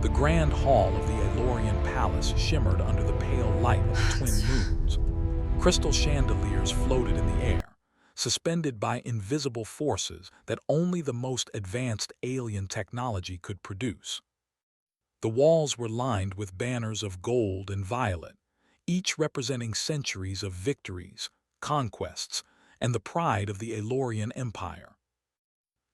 The grand hall of the Elorian palace shimmered under the pale light of the twin moons. Crystal chandeliers floated in the air, suspended by invisible forces that only the most advanced alien technology could produce. The walls were lined with banners of gold and violet, each representing centuries of victories, conquests, and the pride of the Elorian Empire.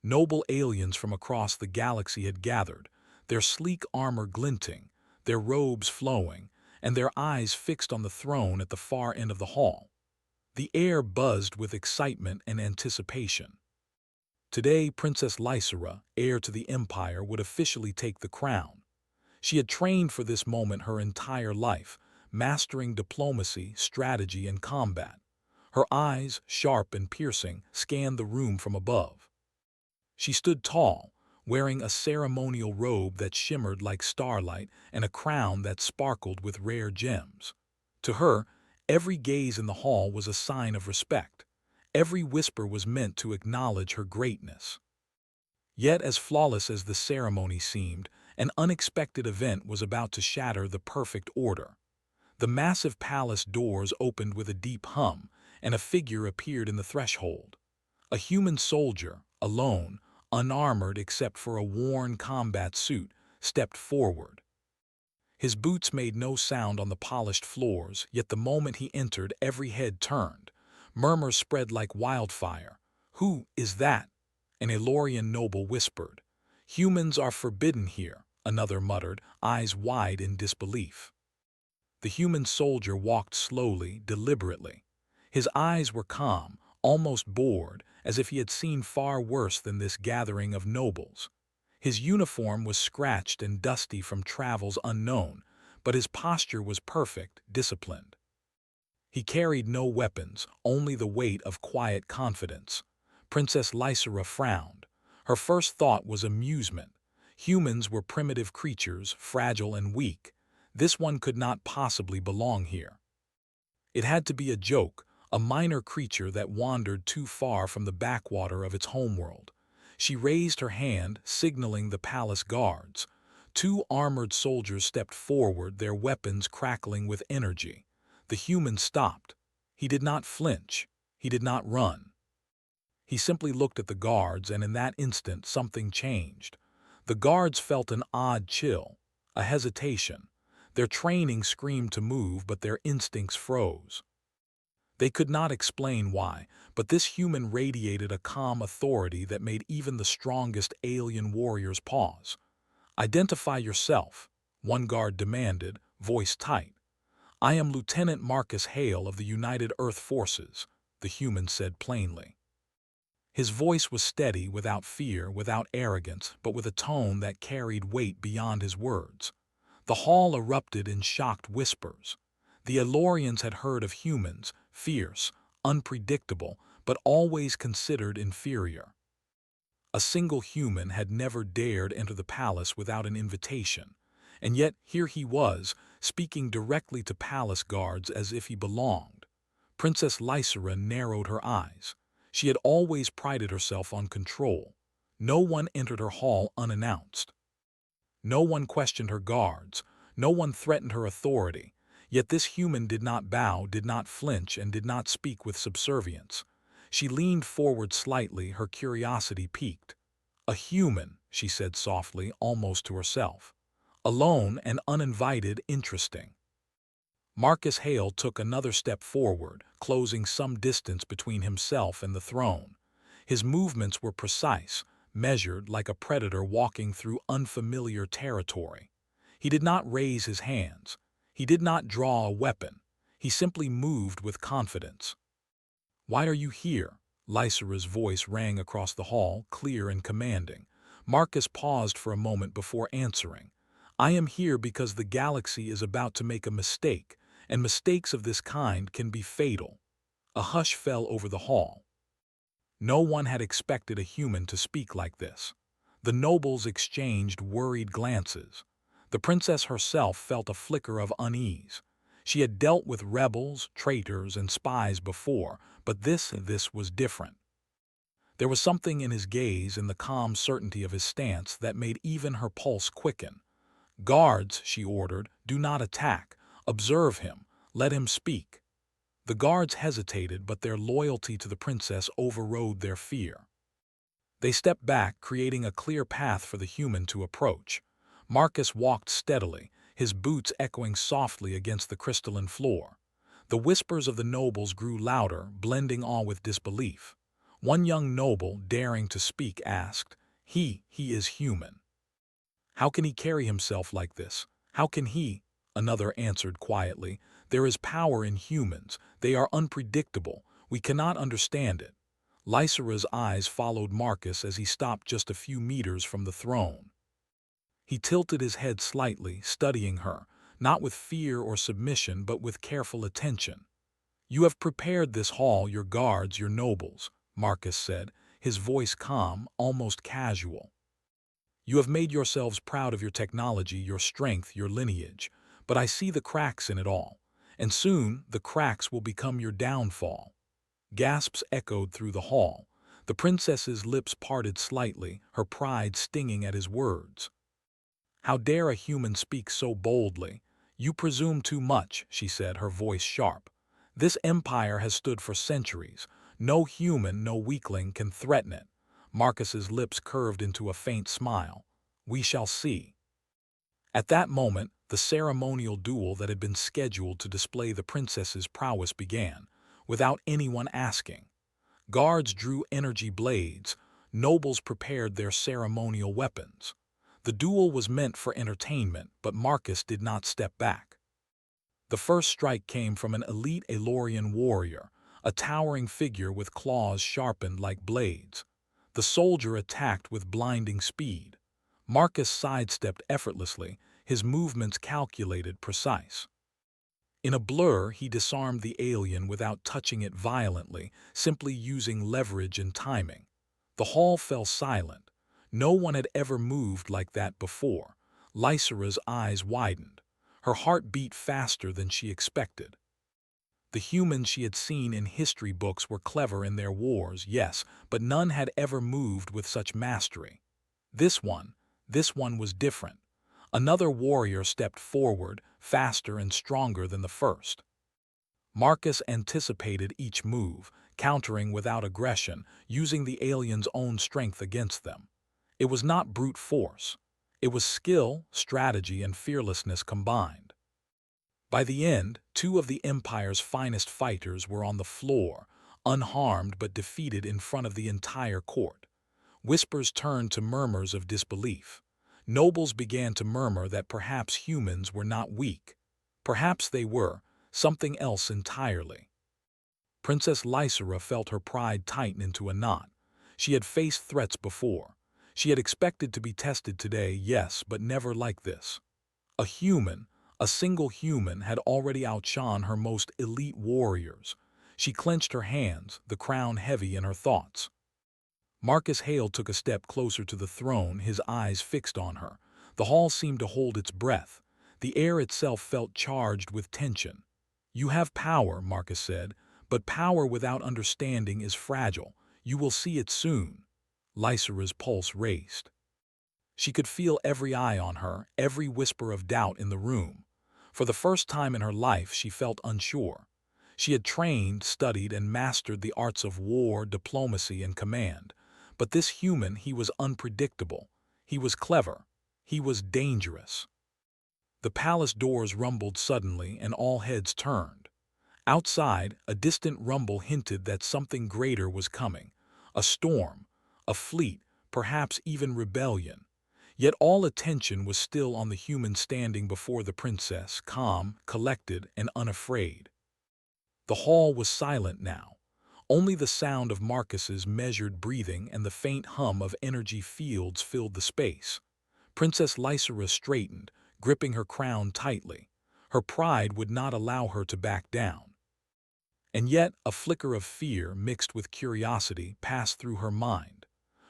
Noble aliens from across the galaxy had gathered, their sleek armor glinting, their robes flowing, and their eyes fixed on the throne at the far end of the hall. The air buzzed with excitement and anticipation. Today, Princess Lysera, heir to the Empire, would officially take the crown. She had trained for this moment her entire life, mastering diplomacy, strategy, and combat. Her eyes, sharp and piercing, scanned the room from above. She stood tall, wearing a ceremonial robe that shimmered like starlight and a crown that sparkled with rare gems. To her, every gaze in the hall was a sign of respect. Every whisper was meant to acknowledge her greatness. Yet, as flawless as the ceremony seemed, an unexpected event was about to shatter the perfect order. The massive palace doors opened with a deep hum, and a figure appeared in the threshold. A human soldier, alone, unarmored except for a worn combat suit, stepped forward. His boots made no sound on the polished floors, yet the moment he entered, every head turned. Murmurs spread like wildfire. "Who is that?" an Elorian noble whispered. "Humans are forbidden here," another muttered, eyes wide in disbelief. The human soldier walked slowly, deliberately. His eyes were calm, almost bored, as if he had seen far worse than this gathering of nobles. His uniform was scratched and dusty from travels unknown, but his posture was perfect, disciplined. He carried no weapons, only the weight of quiet confidence. Princess Lysera frowned. Her first thought was amusement. Humans were primitive creatures, fragile and weak. This one could not possibly belong here. It had to be a joke, a minor creature that wandered too far from the backwater of its homeworld. She raised her hand, signaling the palace guards. Two armored soldiers stepped forward, their weapons crackling with energy. The human stopped. He did not flinch. He did not run. He simply looked at the guards, and in that instant something changed. The guards felt an odd chill, a hesitation. Their training screamed to move, but their instincts froze. They could not explain why, but this human radiated a calm authority that made even the strongest alien warriors pause. "Identify yourself," one guard demanded, voice tight. "I am Lieutenant Marcus Hale of the United Earth Forces," the human said plainly. His voice was steady, without fear, without arrogance, but with a tone that carried weight beyond his words. The hall erupted in shocked whispers. The Elorians had heard of humans, fierce, unpredictable, but always considered inferior. A single human had never dared enter the palace without an invitation, and yet here he was, speaking directly to palace guards as if he belonged. Princess Lysera narrowed her eyes. She had always prided herself on control. No one entered her hall unannounced. No one questioned her guards. No one threatened her authority. Yet this human did not bow, did not flinch, and did not speak with subservience. She leaned forward slightly, her curiosity piqued. "A human," she said softly, almost to herself. "Alone and uninvited, interesting." Marcus Hale took another step forward, closing some distance between himself and the throne. His movements were precise, measured like a predator walking through unfamiliar territory. He did not raise his hands. He did not draw a weapon. He simply moved with confidence. "Why are you here?" Lysera's voice rang across the hall, clear and commanding. Marcus paused for a moment before answering. "I am here because the galaxy is about to make a mistake, and mistakes of this kind can be fatal." A hush fell over the hall. No one had expected a human to speak like this. The nobles exchanged worried glances. The princess herself felt a flicker of unease. She had dealt with rebels, traitors, and spies before, but this was different. There was something in his gaze and the calm certainty of his stance that made even her pulse quicken. "Guards," she ordered, "do not attack. Observe him. Let him speak." The guards hesitated, but their loyalty to the princess overrode their fear. They stepped back, creating a clear path for the human to approach. Marcus walked steadily, his boots echoing softly against the crystalline floor. The whispers of the nobles grew louder, blending awe with disbelief. One young noble, daring to speak, asked, He is human. How can he carry himself like this? How can he?" Another answered quietly, "There is power in humans. They are unpredictable. We cannot understand it." Lysera's eyes followed Marcus as he stopped just a few meters from the throne. He tilted his head slightly, studying her, not with fear or submission, but with careful attention. "You have prepared this hall, your guards, your nobles," Marcus said, his voice calm, almost casual. "You have made yourselves proud of your technology, your strength, your lineage, but I see the cracks in it all, and soon the cracks will become your downfall." Gasps echoed through the hall. The princess's lips parted slightly, her pride stinging at his words. "How dare a human speak so boldly? You presume too much," she said, her voice sharp. "This empire has stood for centuries. No human, no weakling can threaten it." Marcus's lips curved into a faint smile. "We shall see." At that moment, the ceremonial duel that had been scheduled to display the princess's prowess began, without anyone asking. Guards drew energy blades, nobles prepared their ceremonial weapons. The duel was meant for entertainment, but Marcus did not step back. The first strike came from an elite Elorian warrior, a towering figure with claws sharpened like blades. The soldier attacked with blinding speed. Marcus sidestepped effortlessly, his movements calculated, precise. In a blur, he disarmed the alien without touching it violently, simply using leverage and timing. The hall fell silent. No one had ever moved like that before. Lysera's eyes widened. Her heart beat faster than she expected. The humans she had seen in history books were clever in their wars, yes, but none had ever moved with such mastery. This one was different. Another warrior stepped forward, faster and stronger than the first. Marcus anticipated each move, countering without aggression, using the alien's own strength against them. It was not brute force. It was skill, strategy, and fearlessness combined. By the end, two of the Empire's finest fighters were on the floor, unharmed but defeated in front of the entire court. Whispers turned to murmurs of disbelief. Nobles began to murmur that perhaps humans were not weak. Perhaps they were, something else entirely. Princess Lysera felt her pride tighten into a knot. She had faced threats before. She had expected to be tested today, yes, but never like this. A human, a single human, had already outshone her most elite warriors. She clenched her hands, the crown heavy in her thoughts. Marcus Hale took a step closer to the throne, his eyes fixed on her. The hall seemed to hold its breath. The air itself felt charged with tension. "You have power," Marcus said, "but power without understanding is fragile. You will see it soon." Lysera's pulse raced. She could feel every eye on her, every whisper of doubt in the room. For the first time in her life, she felt unsure. She had trained, studied, and mastered the arts of war, diplomacy, and command. But this human, he was unpredictable. He was clever. He was dangerous. The palace doors rumbled suddenly, and all heads turned. Outside, a distant rumble hinted that something greater was coming. A storm, a fleet, perhaps even rebellion. Yet all attention was still on the human standing before the princess, calm, collected, and unafraid. The hall was silent now. Only the sound of Marcus's measured breathing and the faint hum of energy fields filled the space. Princess Lysera straightened, gripping her crown tightly. Her pride would not allow her to back down. And yet a flicker of fear mixed with curiosity passed through her mind.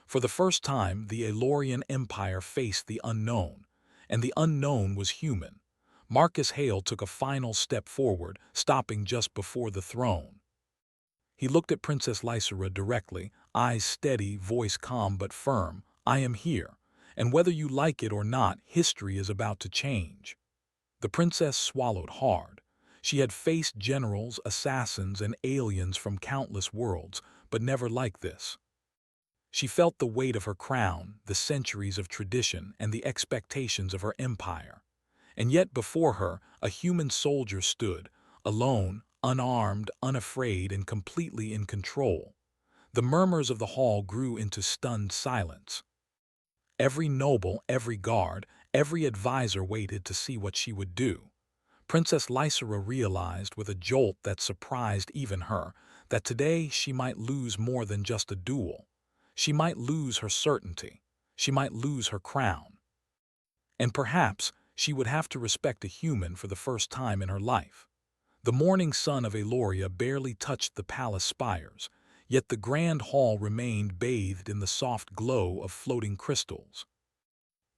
For the first time, the Elorian Empire faced the unknown, and the unknown was human. Marcus Hale took a final step forward, stopping just before the throne. He looked at Princess Lysera directly, eyes steady, voice calm but firm. "I am here, And whether you like it or not, history is about to change." The princess swallowed hard. She had faced generals, assassins, and aliens from countless worlds, but never like this. She felt the weight of her crown, the centuries of tradition, and the expectations of her empire. And yet before her, a human soldier stood, alone, unarmed, unafraid, and completely in control. The murmurs of the hall grew into stunned silence. Every noble, every guard, every advisor waited to see what she would do. Princess Lysera realized with a jolt that surprised even her that today she might lose more than just a duel. She might lose her certainty. She might lose her crown. And perhaps she would have to respect a human for the first time in her life. The morning sun of Eloria barely touched the palace spires, yet the grand hall remained bathed in the soft glow of floating crystals.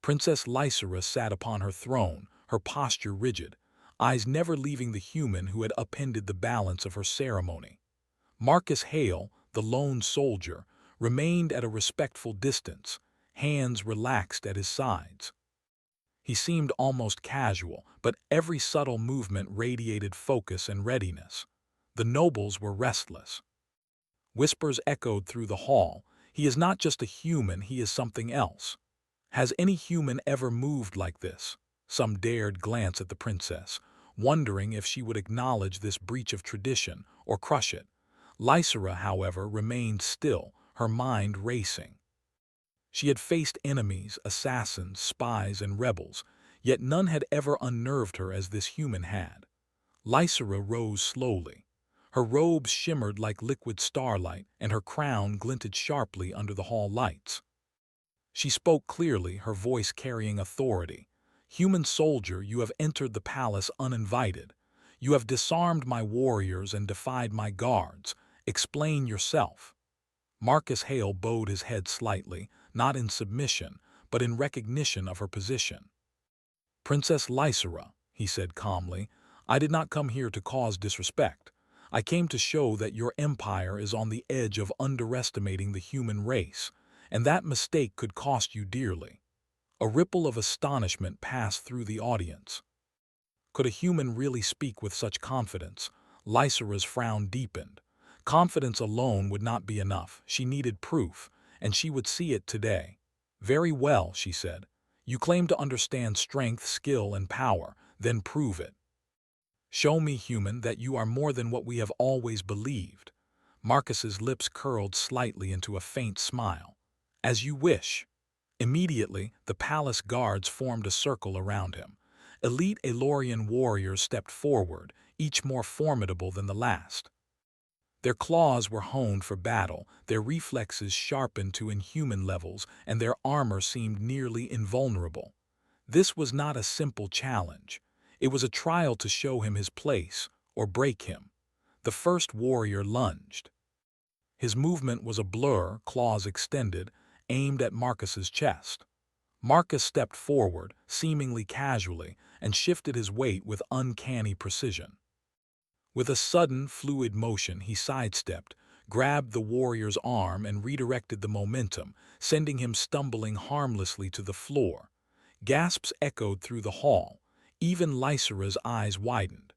Princess Lysera sat upon her throne, her posture rigid, eyes never leaving the human who had upended the balance of her ceremony. Marcus Hale, the lone soldier, remained at a respectful distance, hands relaxed at his sides. He seemed almost casual, but every subtle movement radiated focus and readiness. The nobles were restless. Whispers echoed through the hall. "He is not just a human, he is something else." Has any human ever moved like this? Some dared glance at the princess, wondering if she would acknowledge this breach of tradition or crush it. Lysera, however, remained still, her mind racing. She had faced enemies, assassins, spies, and rebels, yet none had ever unnerved her as this human had. Lysera rose slowly. Her robes shimmered like liquid starlight, and her crown glinted sharply under the hall lights. She spoke clearly, her voice carrying authority. "Human soldier, you have entered the palace uninvited. You have disarmed my warriors and defied my guards. Explain yourself." Marcus Hale bowed his head slightly, not in submission, but in recognition of her position. "Princess Lysera," he said calmly, "I did not come here to cause disrespect. I came to show that your empire is on the edge of underestimating the human race, and that mistake could cost you dearly." A ripple of astonishment passed through the audience. Could a human really speak with such confidence? Lysera's frown deepened. Confidence alone would not be enough. She needed proof, and she would see it today. "Very well," she said. "You claim to understand strength, skill, and power. Then prove it. Show me, human, that you are more than what we have always believed." Marcus's lips curled slightly into a faint smile. "As you wish." Immediately, the palace guards formed a circle around him. Elite Elorian warriors stepped forward, each more formidable than the last. Their claws were honed for battle, their reflexes sharpened to inhuman levels, and their armor seemed nearly invulnerable. This was not a simple challenge. It was a trial to show him his place, or break him. The first warrior lunged. His movement was a blur, claws extended, aimed at Marcus's chest. Marcus stepped forward, seemingly casually, and shifted his weight with uncanny precision. With a sudden, fluid motion, he sidestepped, grabbed the warrior's arm, and redirected the momentum, sending him stumbling harmlessly to the floor. Gasps echoed through the hall. Even Lysera's eyes widened.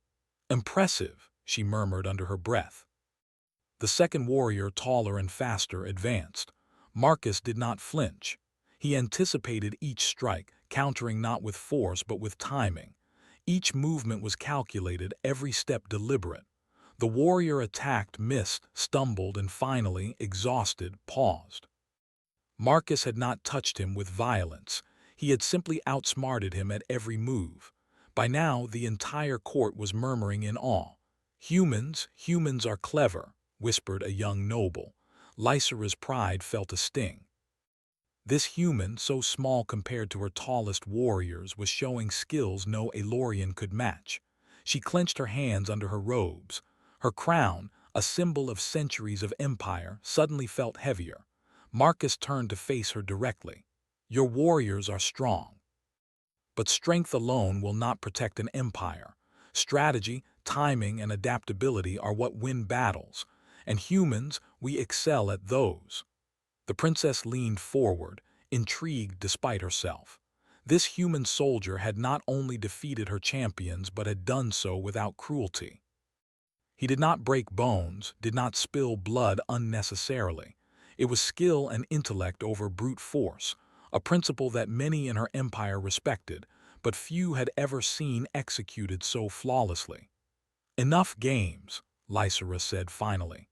"Impressive," she murmured under her breath. The second warrior, taller and faster, advanced. Marcus did not flinch. He anticipated each strike, countering not with force but with timing. Each movement was calculated, every step deliberate. The warrior attacked, missed, stumbled, and finally, exhausted, paused. Marcus had not touched him with violence. He had simply outsmarted him at every move. By now, the entire court was murmuring in awe. Humans are clever," whispered a young noble. Lysera's pride felt a sting. This human, so small compared to her tallest warriors, was showing skills no Elorian could match. She clenched her hands under her robes. Her crown, a symbol of centuries of empire, suddenly felt heavier. Marcus turned to face her directly. "Your warriors are strong. But strength alone will not protect an empire. Strategy, timing, and adaptability are what win battles. And humans, we excel at those." The princess leaned forward, intrigued despite herself. This human soldier had not only defeated her champions but had done so without cruelty. He did not break bones, did not spill blood unnecessarily. It was skill and intellect over brute force, a principle that many in her empire respected, but few had ever seen executed so flawlessly. "Enough games," Lysera said finally.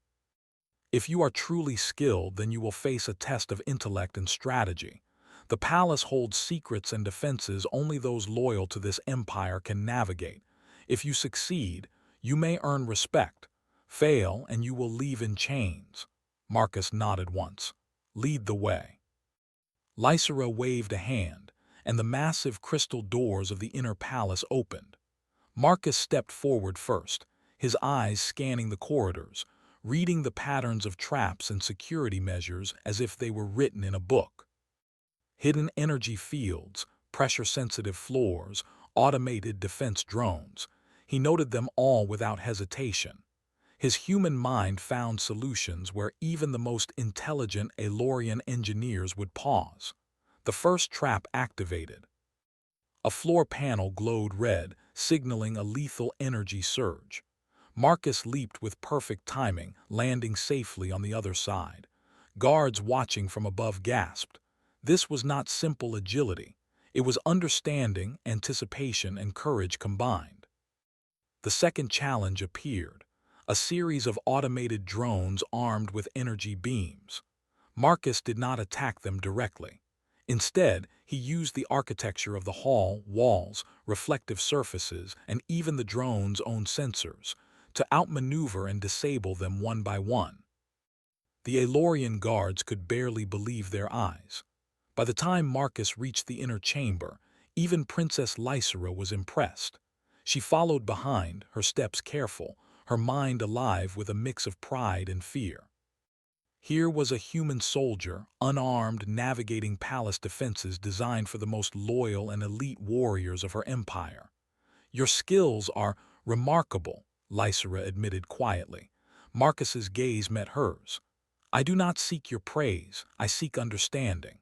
"If you are truly skilled, then you will face a test of intellect and strategy. The palace holds secrets and defenses only those loyal to this empire can navigate. If you succeed, you may earn respect. Fail, and you will leave in chains." Marcus nodded once. "Lead the way." Lysera waved a hand, and the massive crystal doors of the inner palace opened. Marcus stepped forward first, his eyes scanning the corridors, reading the patterns of traps and security measures as if they were written in a book. Hidden energy fields, pressure-sensitive floors, automated defense drones. He noted them all without hesitation. His human mind found solutions where even the most intelligent Aelorian engineers would pause. The first trap activated. A floor panel glowed red, signaling a lethal energy surge. Marcus leaped with perfect timing, landing safely on the other side. Guards watching from above gasped. This was not simple agility. It was understanding, anticipation, and courage combined. The second challenge appeared, a series of automated drones armed with energy beams. Marcus did not attack them directly. Instead, he used the architecture of the hall, walls, reflective surfaces, and even the drone's own sensors to outmaneuver and disable them one by one. The Aelorian guards could barely believe their eyes. By the time Marcus reached the inner chamber, even Princess Lysera was impressed. She followed behind, her steps careful, her mind alive with a mix of pride and fear. Here was a human soldier, unarmed, navigating palace defenses designed for the most loyal and elite warriors of her empire. "Your skills are remarkable," Lysera admitted quietly. Marcus's gaze met hers. "I do not seek your praise, I seek understanding.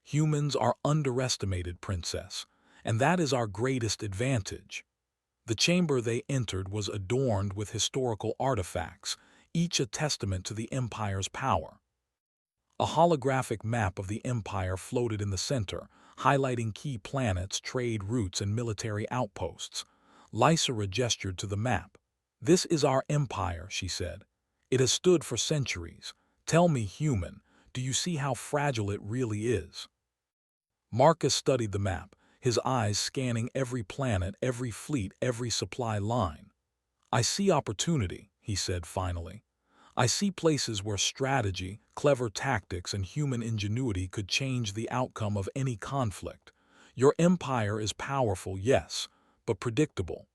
Humans are underestimated, Princess, and that is our greatest advantage." The chamber they entered was adorned with historical artifacts, each a testament to the Empire's power. A holographic map of the Empire floated in the center, highlighting key planets, trade routes, and military outposts. Lysera gestured to the map. "This is our empire," she said. "It has stood for centuries. Tell me, human, do you see how fragile it really is?" Marcus studied the map, his eyes scanning every planet, every fleet, every supply line. "I see opportunity," he said finally. "I see places where strategy, clever tactics, and human ingenuity could change the outcome of any conflict. Your empire is powerful, yes, but predictable."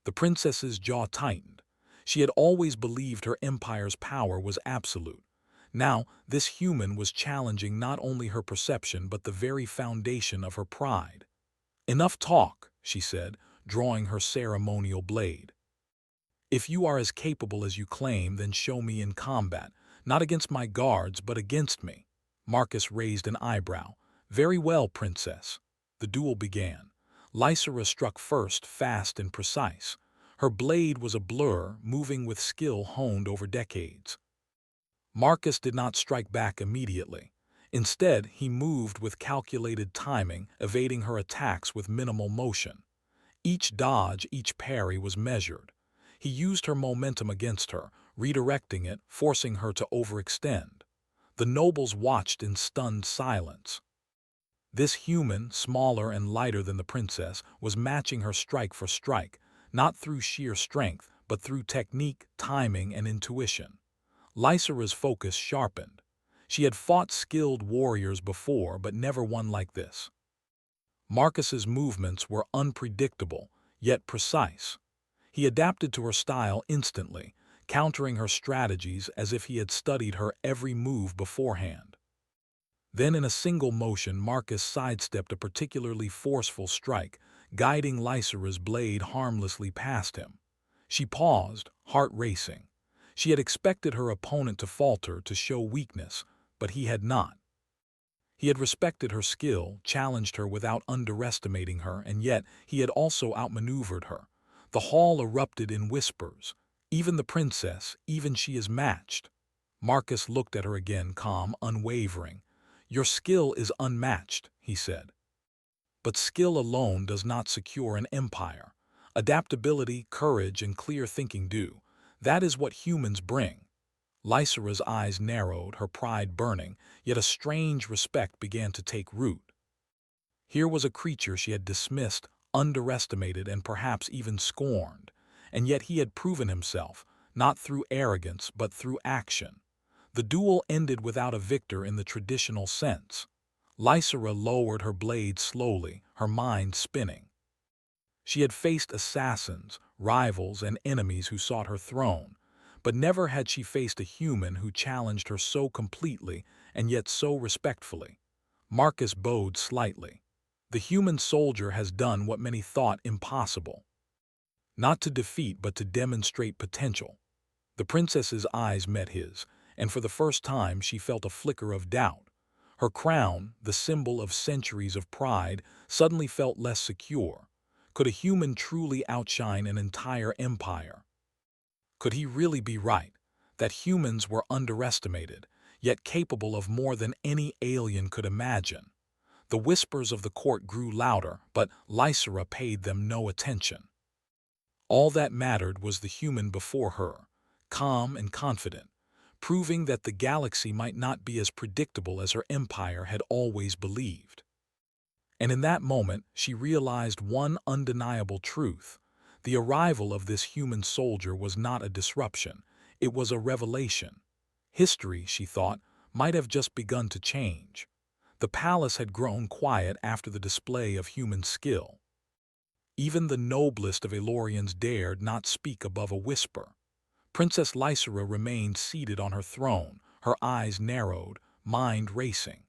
The princess's jaw tightened. She had always believed her empire's power was absolute. Now, this human was challenging not only her perception but the very foundation of her pride. "Enough talk," she said, drawing her ceremonial blade. "If you are as capable as you claim, then show me in combat, not against my guards, but against me." Marcus raised an eyebrow. "Very well, princess." The duel began. Lysera struck first, fast and precise. Her blade was a blur, moving with skill honed over decades. Marcus did not strike back immediately. Instead, he moved with calculated timing, evading her attacks with minimal motion. Each dodge, each parry was measured. He used her momentum against her, redirecting it, forcing her to overextend. The nobles watched in stunned silence. This human, smaller and lighter than the princess, was matching her strike for strike, not through sheer strength, but through technique, timing, and intuition. Lysera's focus sharpened. She had fought skilled warriors before, but never one like this. Marcus's movements were unpredictable, yet precise. He adapted to her style instantly, countering her strategies as if he had studied her every move beforehand. Then in a single motion, Marcus sidestepped a particularly forceful strike, guiding Lysera's blade harmlessly past him. She paused, heart racing. She had expected her opponent to falter, to show weakness, but he had not. He had respected her skill, challenged her without underestimating her, and yet he had also outmaneuvered her. The hall erupted in whispers. Even the princess, even she is matched. Marcus looked at her again, calm, unwavering. Your skill is unmatched, he said. But skill alone does not secure an empire. Adaptability, courage, and clear thinking do. That is what humans bring. Lysera's eyes narrowed, her pride burning, yet a strange respect began to take root. Here was a creature she had dismissed, underestimated, and perhaps even scorned, and yet he had proven himself, not through arrogance but through action. The duel ended without a victor in the traditional sense. Lysera lowered her blade slowly, her mind spinning. She had faced assassins, rivals, and enemies who sought her throne, but never had she faced a human who challenged her so completely and yet so respectfully. Marcus bowed slightly. The human soldier has done what many thought impossible. Not to defeat, but to demonstrate potential. The princess's eyes met his, and for the first time she felt a flicker of doubt. Her crown, the symbol of centuries of pride, suddenly felt less secure. Could a human truly outshine an entire empire? Could he really be right, that humans were underestimated, yet capable of more than any alien could imagine? The whispers of the court grew louder, but Lysera paid them no attention. All that mattered was the human before her, calm and confident, proving that the galaxy might not be as predictable as her empire had always believed. And in that moment, she realized one undeniable truth. The arrival of this human soldier was not a disruption, it was a revelation. History, she thought, might have just begun to change. The palace had grown quiet after the display of human skill. Even the noblest of Elorians dared not speak above a whisper. Princess Lysera remained seated on her throne, her eyes narrowed, mind racing.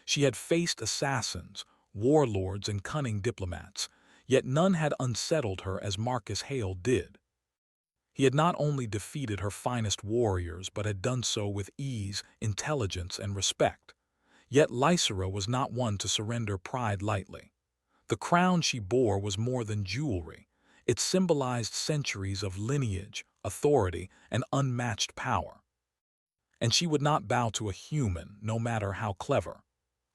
She had faced assassins, warlords, and cunning diplomats, yet none had unsettled her as Marcus Hale did. He had not only defeated her finest warriors, but had done so with ease, intelligence, and respect. Yet Lysera was not one to surrender pride lightly. The crown she bore was more than jewelry. It symbolized centuries of lineage, authority, and unmatched power. And she would not bow to a human, no matter how clever.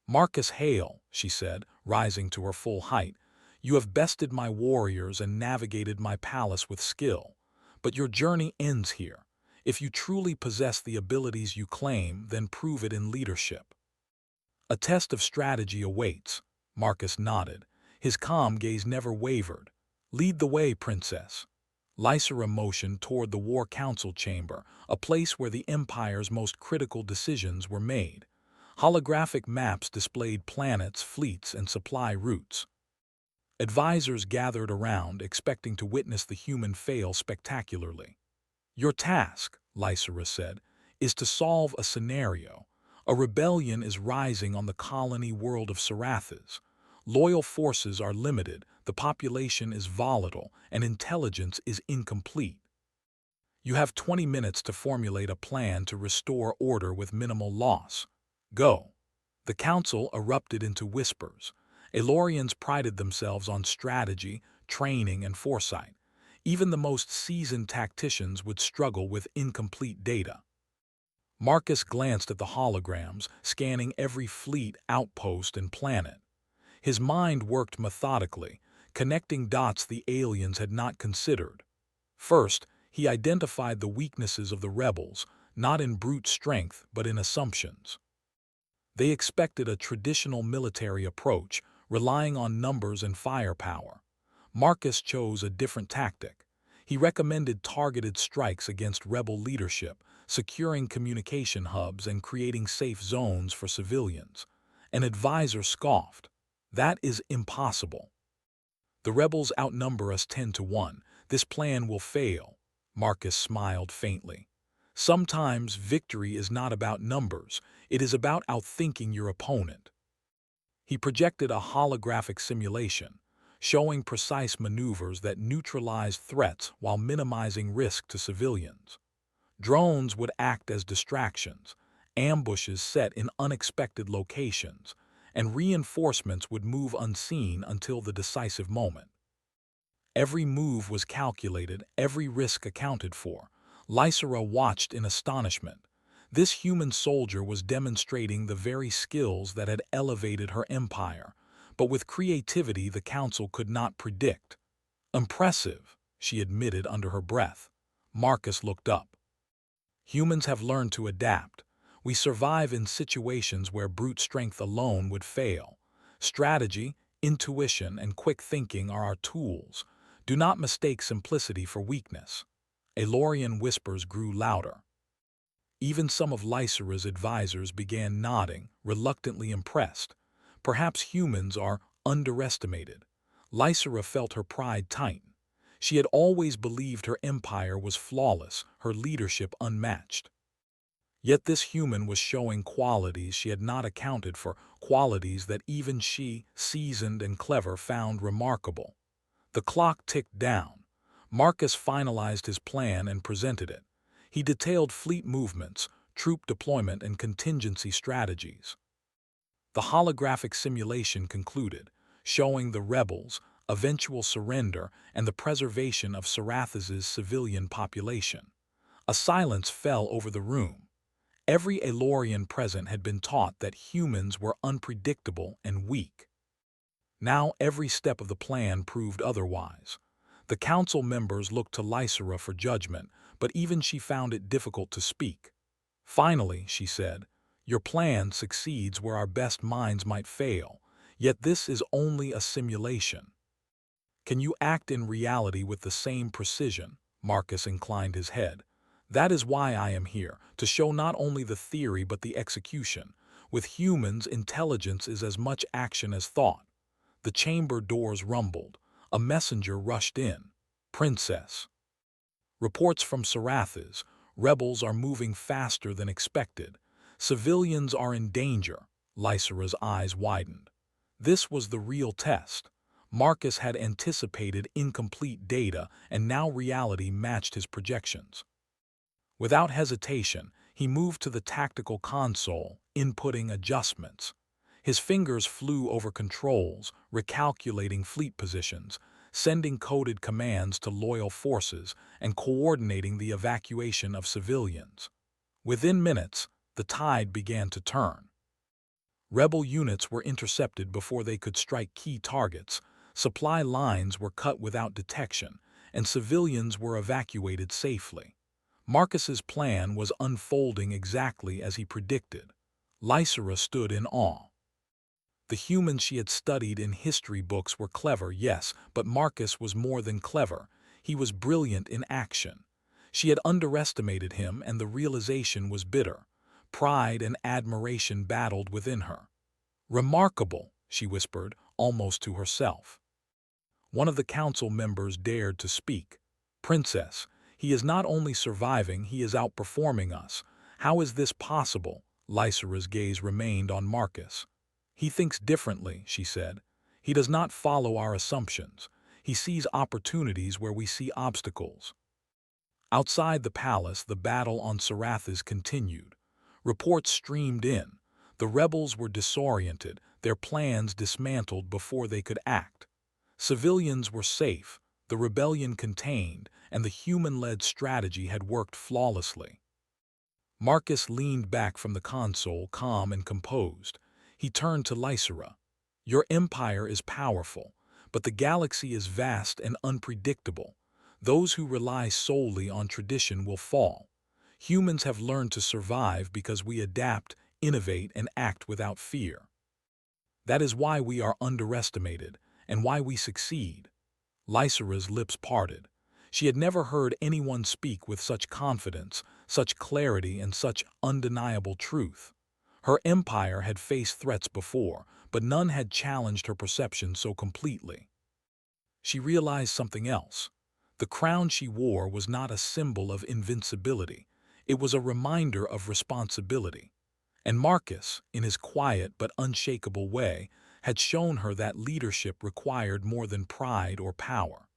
Marcus Hale, she said, rising to her full height, you have bested my warriors and navigated my palace with skill. But your journey ends here. If you truly possess the abilities you claim, then prove it in leadership. A test of strategy awaits. Marcus nodded. His calm gaze never wavered. Lead the way, princess. Lysera motioned toward the War Council chamber, a place where the Empire's most critical decisions were made. Holographic maps displayed planets, fleets, and supply routes. Advisors gathered around, expecting to witness the human fail spectacularly. Your task, Lysera said, is to solve a scenario. A rebellion is rising on the colony world of Sarathas. Loyal forces are limited, the population is volatile, and intelligence is incomplete. You have 20 minutes to formulate a plan to restore order with minimal loss. Go. The council erupted into whispers. Elorians prided themselves on strategy, training, and foresight. Even the most seasoned tacticians would struggle with incomplete data. Marcus glanced at the holograms, scanning every fleet, outpost, and planet. His mind worked methodically, connecting dots the aliens had not considered. First, he identified the weaknesses of the rebels, not in brute strength but in assumptions. They expected a traditional military approach, relying on numbers and firepower. Marcus chose a different tactic. He recommended targeted strikes against rebel leadership, securing communication hubs and creating safe zones for civilians. An advisor scoffed. That is impossible. The rebels outnumber us 10 to 1. This plan will fail. Marcus smiled faintly. Sometimes victory is not about numbers. It is about outthinking your opponent. He projected a holographic simulation, showing precise maneuvers that neutralized threats while minimizing risk to civilians. Drones would act as distractions. ambushes set in unexpected locations, and reinforcements would move unseen until the decisive moment. Every move was calculated, every risk accounted for. Lysera watched in astonishment. This human soldier was demonstrating the very skills that had elevated her empire, but with creativity the council could not predict. "Impressive," she admitted under her breath. Marcus looked up. "Humans have learned to adapt. We survive in situations where brute strength alone would fail. Strategy, intuition, and quick thinking are our tools. Do not mistake simplicity for weakness." Elorian whispers grew louder. Even some of Lysera's advisors began nodding, reluctantly impressed. Perhaps humans are underestimated. Lysera felt her pride tighten. She had always believed her empire was flawless, her leadership unmatched. Yet this human was showing qualities she had not accounted for, qualities that even she, seasoned and clever, found remarkable. The clock ticked down. Marcus finalized his plan and presented it. He detailed fleet movements, troop deployment, and contingency strategies. The holographic simulation concluded, showing the rebels' eventual surrender and the preservation of Sarathas's civilian population. A silence fell over the room. Every Elorian present had been taught that humans were unpredictable and weak. Now every step of the plan proved otherwise. The council members looked to Lysera for judgment, but even she found it difficult to speak. Finally, she said, "Your plan succeeds where our best minds might fail, yet this is only a simulation. Can you act in reality with the same precision?" Marcus inclined his head. "That is why I am here, to show not only the theory but the execution. With humans, intelligence is as much action as thought." The chamber doors rumbled. A messenger rushed in. "Princess." "Reports from Sarathas. Rebels are moving faster than expected. Civilians are in danger." Lysera's eyes widened. This was the real test. Marcus had anticipated incomplete data, and now reality matched his projections. Without hesitation, he moved to the tactical console, inputting adjustments. His fingers flew over controls, recalculating fleet positions, sending coded commands to loyal forces, and coordinating the evacuation of civilians. Within minutes, the tide began to turn. Rebel units were intercepted before they could strike key targets, supply lines were cut without detection, and civilians were evacuated safely. Marcus's plan was unfolding exactly as he predicted. Lysera stood in awe. The humans she had studied in history books were clever, yes, but Marcus was more than clever. He was brilliant in action. She had underestimated him, and the realization was bitter. Pride and admiration battled within her. "Remarkable," she whispered, almost to herself. One of the council members dared to speak. "Princess, he is not only surviving, he is outperforming us. How is this possible?" Lysera's gaze remained on Marcus. "He thinks differently," she said. "He does not follow our assumptions. He sees opportunities where we see obstacles." Outside the palace, the battle on Sarathas continued. Reports streamed in. The rebels were disoriented, their plans dismantled before they could act. Civilians were safe, the rebellion contained, and the human-led strategy had worked flawlessly. Marcus leaned back from the console, calm and composed. He turned to Lysera. "Your empire is powerful, but the galaxy is vast and unpredictable. Those who rely solely on tradition will fall. Humans have learned to survive because we adapt, innovate, and act without fear. That is why we are underestimated, and why we succeed." Lysera's lips parted. She had never heard anyone speak with such confidence, such clarity, and such undeniable truth. Her empire had faced threats before, but none had challenged her perception so completely. She realized something else. The crown she wore was not a symbol of invincibility. It was a reminder of responsibility. And Marcus, in his quiet but unshakable way, had shown her that leadership required more than pride or power.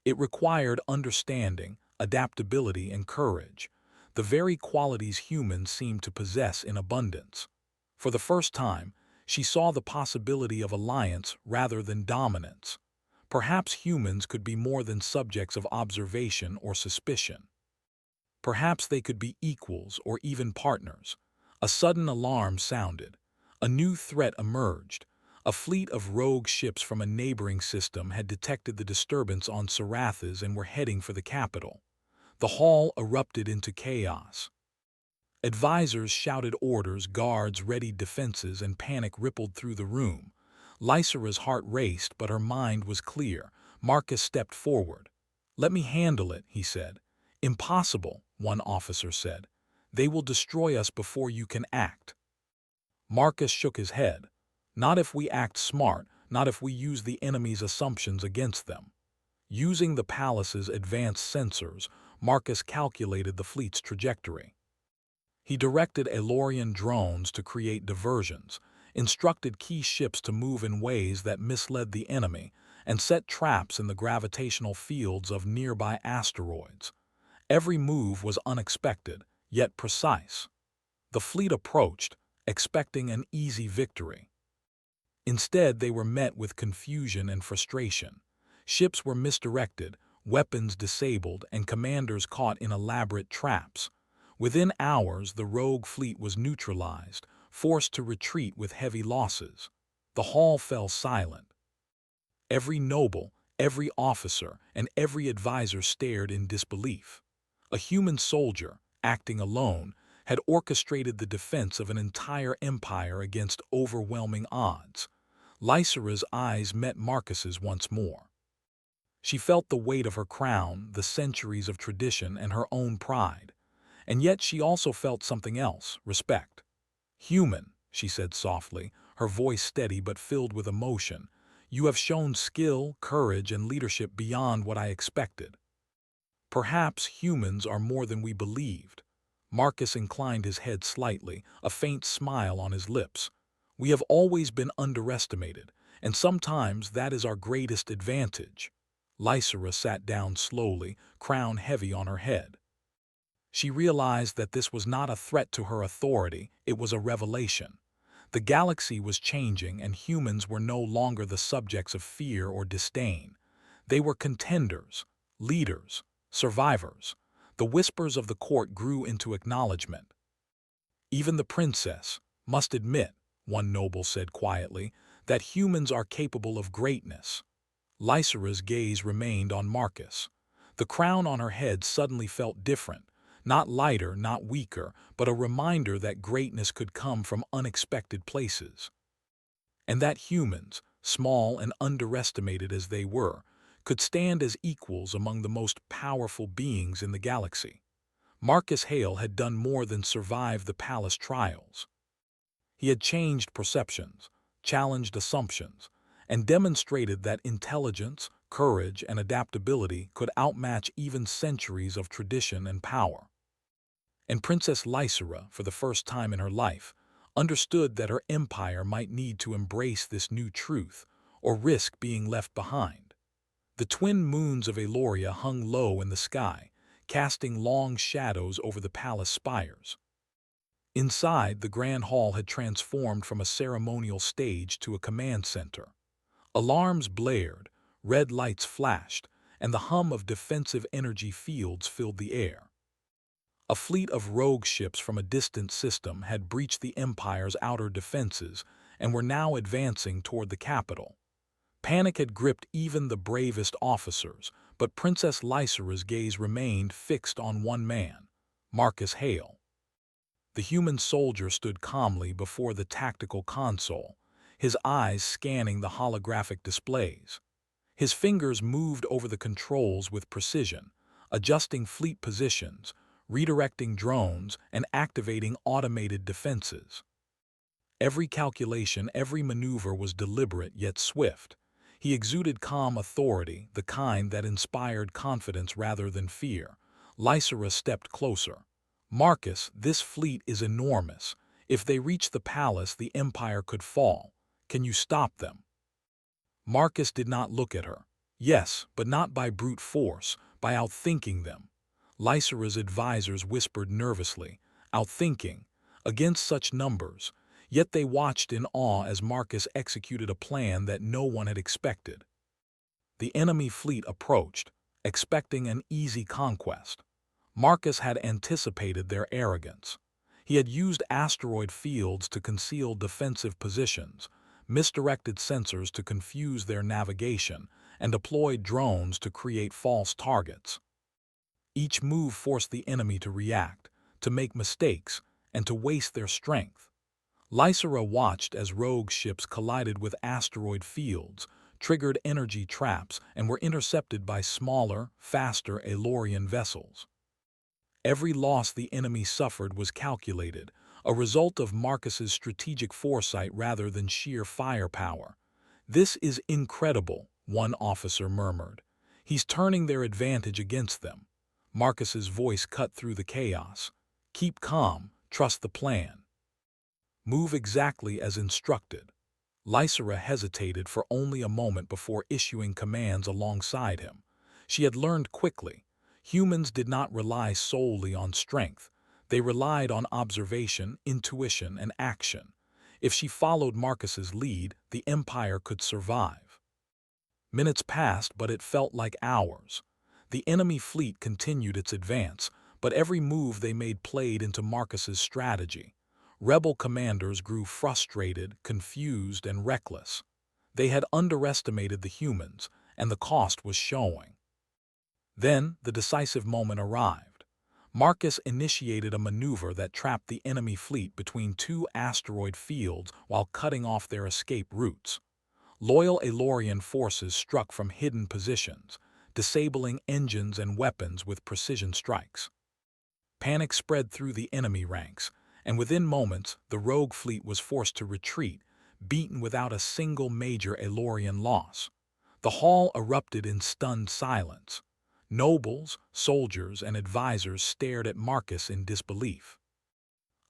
It required understanding, adaptability, and courage. the very qualities humans seem to possess in abundance. For the first time, she saw the possibility of alliance rather than dominance. Perhaps humans could be more than subjects of observation or suspicion. Perhaps they could be equals or even partners. A sudden alarm sounded. A new threat emerged. A fleet of rogue ships from a neighboring system had detected the disturbance on Sarathas and were heading for the capital. The hall erupted into chaos. Advisors shouted orders, guards readied defenses, and panic rippled through the room. Lysera's heart raced, but her mind was clear. Marcus stepped forward. "Let me handle it," he said. "Impossible," one officer said. "They will destroy us before you can act." Marcus shook his head. "Not if we act smart, not if we use the enemy's assumptions against them." Using the palace's advanced sensors, Marcus calculated the fleet's trajectory. He directed Elorian drones to create diversions, instructed key ships to move in ways that misled the enemy, and set traps in the gravitational fields of nearby asteroids. Every move was unexpected, yet precise. The fleet approached, expecting an easy victory. Instead, they were met with confusion and frustration. Ships were misdirected, weapons disabled, and commanders caught in elaborate traps. Within hours, the rogue fleet was neutralized, forced to retreat with heavy losses. The hall fell silent. Every noble, every officer, and every advisor stared in disbelief. A human soldier, acting alone, had orchestrated the defense of an entire empire against overwhelming odds. Lysera's eyes met Marcus's once more. She felt the weight of her crown, the centuries of tradition, and her own pride. And yet she also felt something else, respect. "Human," she said softly, her voice steady but filled with emotion, "you have shown skill, courage, and leadership beyond what I expected. Perhaps humans are more than we believed." Marcus inclined his head slightly, a faint smile on his lips. "We have always been underestimated, and sometimes that is our greatest advantage." Lysera sat down slowly, crown heavy on her head. She realized that this was not a threat to her authority, it was a revelation. The galaxy was changing, and humans were no longer the subjects of fear or disdain. They were contenders, leaders, survivors. The whispers of the court grew into acknowledgement. "Even the princess must admit," one noble said quietly, "that humans are capable of greatness." Lysera's gaze remained on Marcus. The crown on her head suddenly felt different, not lighter, not weaker, but a reminder that greatness could come from unexpected places. And that humans, small and underestimated as they were, could stand as equals among the most powerful beings in the galaxy. Marcus Hale had done more than survive the palace trials. He had changed perceptions, challenged assumptions, and demonstrated that intelligence, courage, and adaptability could outmatch even centuries of tradition and power. And Princess Lysera, for the first time in her life, understood that her empire might need to embrace this new truth or risk being left behind. The twin moons of Eloria hung low in the sky, casting long shadows over the palace spires. Inside, the grand hall had transformed from a ceremonial stage to a command center. Alarms blared, red lights flashed, and the hum of defensive energy fields filled the air. A fleet of rogue ships from a distant system had breached the Empire's outer defenses and were now advancing toward the capital. Panic had gripped even the bravest officers, but Princess Lysera's gaze remained fixed on one man, Marcus Hale. The human soldier stood calmly before the tactical console, his eyes scanning the holographic displays. His fingers moved over the controls with precision, adjusting fleet positions, redirecting drones, and activating automated defenses. Every calculation, every maneuver was deliberate yet swift. He exuded calm authority, the kind that inspired confidence rather than fear. Lysera stepped closer. "Marcus, this fleet is enormous. If they reach the palace, the Empire could fall. Can you stop them?" Marcus did not look at her. "Yes, but not by brute force, by outthinking them." Lysira's advisors whispered nervously, outthinking, against such numbers, yet they watched in awe as Marcus executed a plan that no one had expected. The enemy fleet approached, expecting an easy conquest. Marcus had anticipated their arrogance. He had used asteroid fields to conceal defensive positions, misdirected sensors to confuse their navigation, and deployed drones to create false targets. Each move forced the enemy to react, to make mistakes, and to waste their strength. Lysira watched as rogue ships collided with asteroid fields, triggered energy traps, and were intercepted by smaller, faster Elorian vessels. Every loss the enemy suffered was calculated, a result of Marcus's strategic foresight rather than sheer firepower. "This is incredible," one officer murmured. "He's turning their advantage against them." Marcus's voice cut through the chaos. "Keep calm, trust the plan. Move exactly as instructed." Lysira hesitated for only a moment before issuing commands alongside him. She had learned quickly. Humans did not rely solely on strength. They relied on observation, intuition, and action. If she followed Marcus's lead, the Empire could survive. Minutes passed, but it felt like hours. The enemy fleet continued its advance, but every move they made played into Marcus's strategy. Rebel commanders grew frustrated, confused, and reckless. They had underestimated the humans, and the cost was showing. Then the decisive moment arrived. Marcus initiated a maneuver that trapped the enemy fleet between two asteroid fields while cutting off their escape routes. Loyal Elorian forces struck from hidden positions, disabling engines and weapons with precision strikes. Panic spread through the enemy ranks, and within moments the rogue fleet was forced to retreat, beaten without a single major Elorian loss. The hall erupted in stunned silence. Nobles, soldiers, and advisors stared at Marcus in disbelief.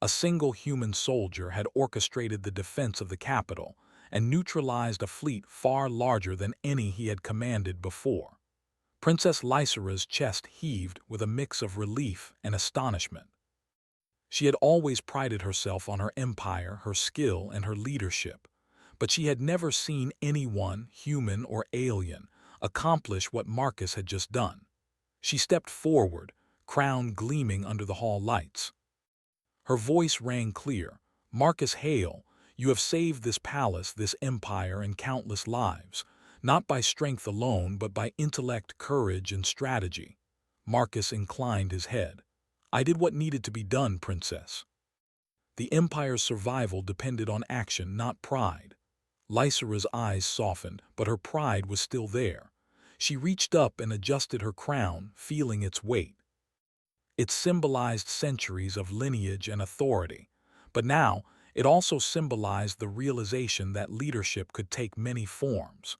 A single human soldier had orchestrated the defense of the capital and neutralized a fleet far larger than any he had commanded before. Princess Lysira's chest heaved with a mix of relief and astonishment. She had always prided herself on her empire, her skill, and her leadership, but she had never seen anyone, human or alien, accomplish what Marcus had just done. She stepped forward, crown gleaming under the hall lights. Her voice rang clear. "Marcus, hail! You have saved this palace, this empire, and countless lives, not by strength alone, but by intellect, courage, and strategy." Marcus inclined his head. "I did what needed to be done, Princess." The empire's survival depended on action, not pride. Lysira's eyes softened, but her pride was still there. She reached up and adjusted her crown, feeling its weight. It symbolized centuries of lineage and authority, but now it also symbolized the realization that leadership could take many forms.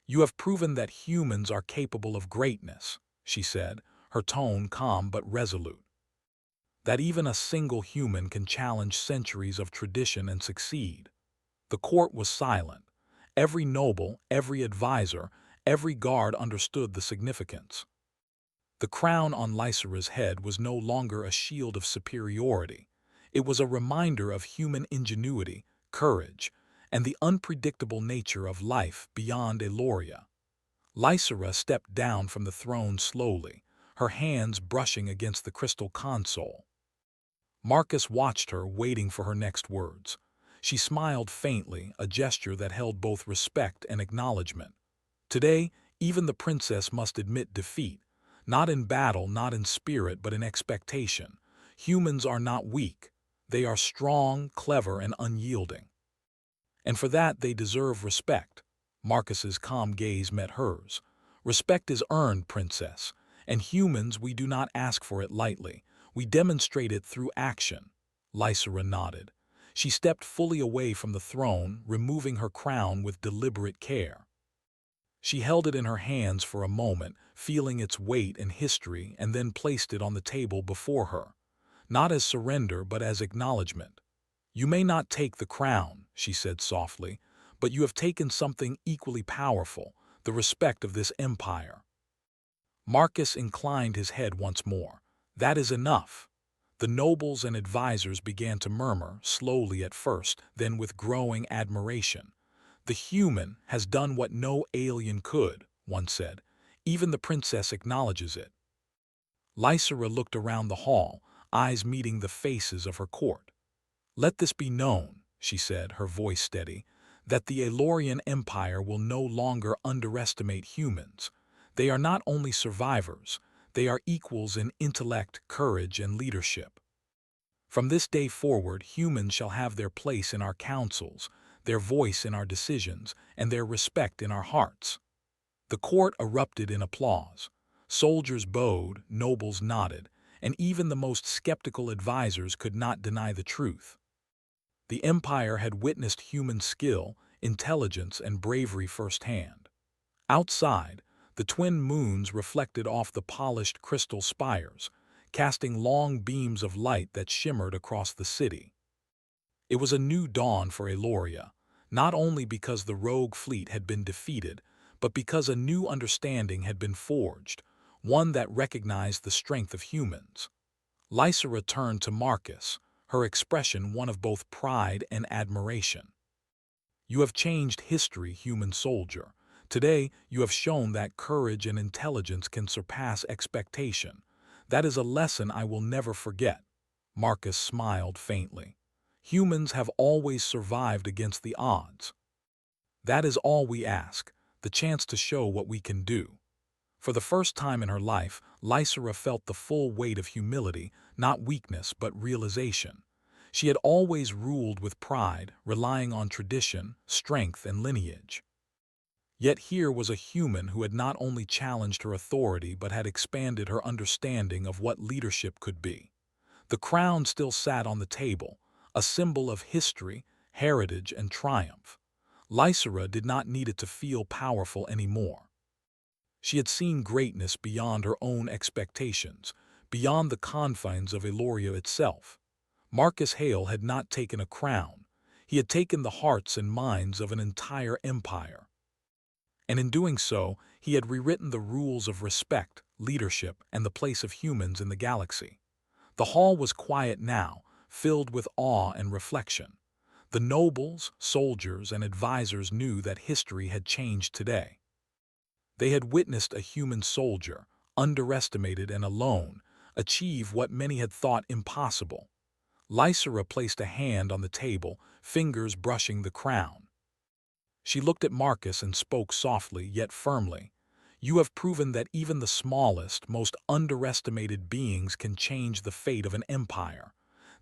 "You have proven that humans are capable of greatness," she said, her tone calm but resolute. "That even a single human can challenge centuries of tradition and succeed." The court was silent. Every noble, every advisor, every guard understood the significance. The crown on Lysira's head was no longer a shield of superiority. It was a reminder of human ingenuity, courage, and the unpredictable nature of life beyond Eloria. Lysira stepped down from the throne slowly, her hands brushing against the crystal console. Marcus watched her, waiting for her next words. She smiled faintly, a gesture that held both respect and acknowledgement. Today, even the princess must admit defeat, not in battle, not in spirit, but in expectation. Humans are not weak. They are strong, clever, and unyielding. And for that they deserve respect. Marcus's calm gaze met hers. "Respect is earned, Princess, and humans, we do not ask for it lightly. We demonstrate it through action." Lysira nodded. She stepped fully away from the throne, removing her crown with deliberate care. She held it in her hands for a moment, feeling its weight and history, and then placed it on the table before her. Not as surrender, but as acknowledgement. "You may not take the crown," she said softly, "but you have taken something equally powerful, the respect of this empire." Marcus inclined his head once more. That is enough. The nobles and advisors began to murmur, slowly at first, then with growing admiration. The human has done what no alien could, one said. Even the princess acknowledges it. Lysera looked around the hall, eyes meeting the faces of her court. Let this be known, she said, her voice steady, that the Aelorian Empire will no longer underestimate humans. They are not only survivors, they are equals in intellect, courage, and leadership. From this day forward, humans shall have their place in our councils, their voice in our decisions, and their respect in our hearts. The court erupted in applause. Soldiers bowed, nobles nodded, and even the most skeptical advisors could not deny the truth. The empire had witnessed human skill, intelligence, and bravery firsthand. Outside, the twin moons reflected off the polished crystal spires, casting long beams of light that shimmered across the city. It was a new dawn for Aeloria, not only because the rogue fleet had been defeated, but because a new understanding had been forged, one that recognized the strength of humans. Lysera turned to Marcus, her expression one of both pride and admiration. You have changed history, human soldier. Today, you have shown that courage and intelligence can surpass expectation. That is a lesson I will never forget. Marcus smiled faintly. Humans have always survived against the odds. That is all we ask, the chance to show what we can do. For the first time in her life, Lysera felt the full weight of humility, not weakness but realization. She had always ruled with pride, relying on tradition, strength, and lineage. Yet here was a human who had not only challenged her authority but had expanded her understanding of what leadership could be. The crown still sat on the table, a symbol of history, heritage, and triumph. Lysera did not need it to feel powerful anymore. She had seen greatness beyond her own expectations, beyond the confines of Aeloria itself. Marcus Hale had not taken a crown. He had taken the hearts and minds of an entire empire. And in doing so, he had rewritten the rules of respect, leadership, and the place of humans in the galaxy. The hall was quiet now, filled with awe and reflection. The nobles, soldiers, and advisors knew that history had changed today. They had witnessed a human soldier, underestimated and alone, achieve what many had thought impossible. Lysera placed a hand on the table, fingers brushing the crown. She looked at Marcus and spoke softly yet firmly. You have proven that even the smallest, most underestimated beings can change the fate of an empire.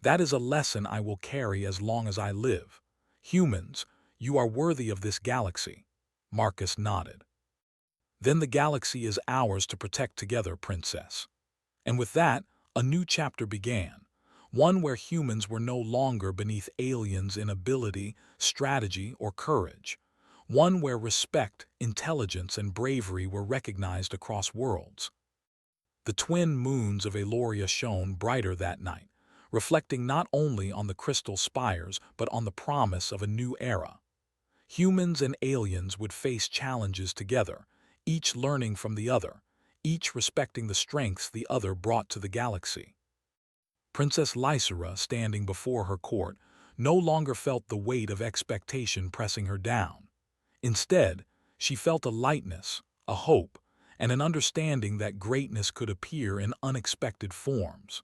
That is a lesson I will carry as long as I live. Humans, you are worthy of this galaxy. Marcus nodded. Then the galaxy is ours to protect together, Princess. And with that, a new chapter began. One where humans were no longer beneath aliens in ability, strategy, or courage. One where respect, intelligence, and bravery were recognized across worlds. The twin moons of Aeloria shone brighter that night, reflecting not only on the crystal spires but on the promise of a new era. Humans and aliens would face challenges together, each learning from the other, each respecting the strengths the other brought to the galaxy. Princess Lysera, standing before her court, no longer felt the weight of expectation pressing her down. Instead, she felt a lightness, a hope, and an understanding that greatness could appear in unexpected forms.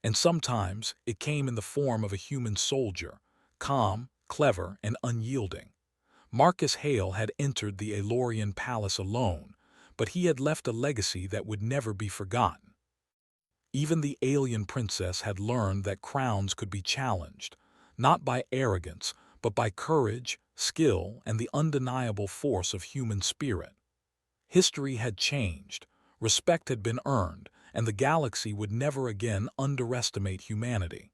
And sometimes it came in the form of a human soldier, calm, clever, and unyielding. Marcus Hale had entered the Aelorian palace alone, but he had left a legacy that would never be forgotten. Even the alien princess had learned that crowns could be challenged, not by arrogance, but by courage, skill, and the undeniable force of human spirit. History had changed, respect had been earned, and the galaxy would never again underestimate humanity.